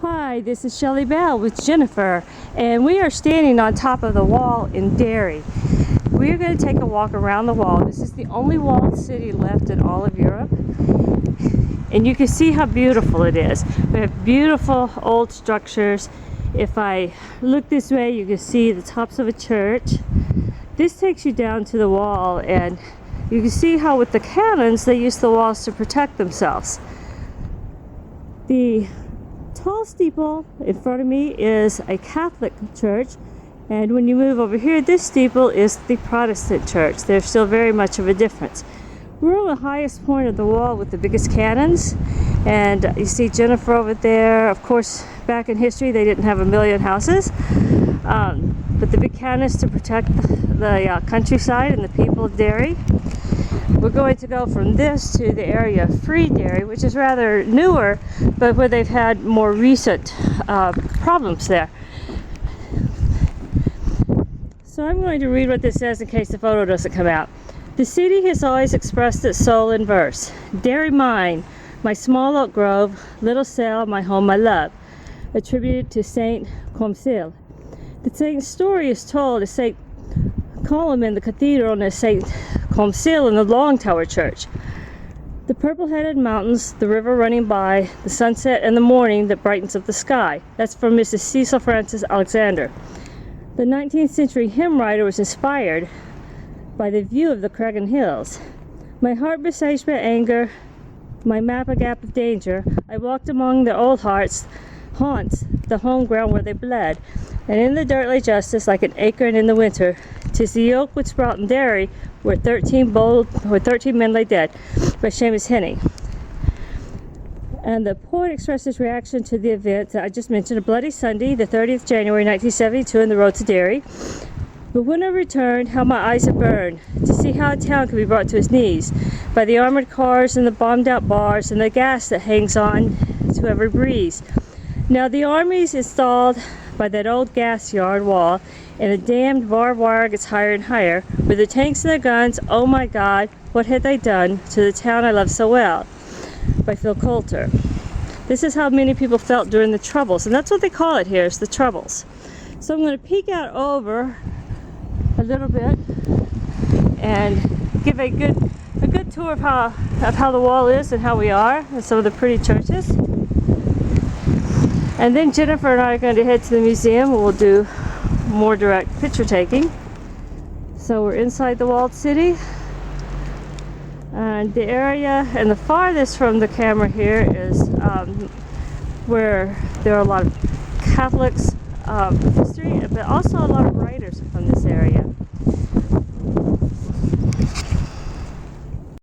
Hi, this is Shelley Bell with Jennifer, and we are standing on top of the wall in Derry. We are going to take a walk around the wall. This is the only walled city left in all of Europe, and you can see how beautiful it is. We have beautiful old structures. If I look this way, you can see the tops of a church. This takes you down to the wall, and you can see how with the cannons they use the walls to protect themselves. The tall steeple in front of me is a Catholic church, and when you move over here, this steeple is the Protestant church. There's still very much of a difference. We're on the highest point of the wall with the biggest cannons, and you see Jennifer over there. Of course, back in history they didn't have a million houses, but the big cannons to protect the countryside and the people of Derry. We're going to go from this to the area of Free Derry, which is rather newer, but where they've had more recent problems there. So I'm going to read what this says in case the photo doesn't come out. The city has always expressed its soul in verse. Derry mine, my small oak grove, little cell, my home, my love. Attributed to Saint Comcil. The saint's story is told as Saint Column in the cathedral and as Saint Comcil in the Long Tower Church. The purple-headed mountains, the river running by, the sunset and the morning that brightens up the sky. That's from Mrs. Cecil Frances Alexander. The 19th century hymn writer was inspired by the view of the Cregan Hills. My heart besieged by anger, my map a gap of danger, I walked among the old haunts, the home ground where they bled, and in the dirt lay justice like an acorn in the winter. 'Tis the oak which sprout in Derry, where 13 men lay dead, by Seamus Heaney. And the poet expressed his reaction to the event that I just mentioned, a bloody Sunday, the 30th January 1972, in the road to Derry. But when I returned, how my eyes had burned to see how a town could be brought to its knees by the armored cars and the bombed out bars and the gas that hangs on to every breeze. Now the army's installed by that old gas yard wall, and the damned barbed wire gets higher and higher, with the tanks and their guns. Oh my God, what had they done to the town I love so well? By Phil Coulter. This is how many people felt during the Troubles, and that's what they call it here, is the Troubles. So I'm going to peek out over a little bit and give a good tour of how the wall is and how we are, and some of the pretty churches. And then Jennifer and I are going to head to the museum, where we'll do more direct picture taking. So we're inside the walled city, and the area and the farthest from the camera here is where there are a lot of Catholics history, but also a lot of writers from this area.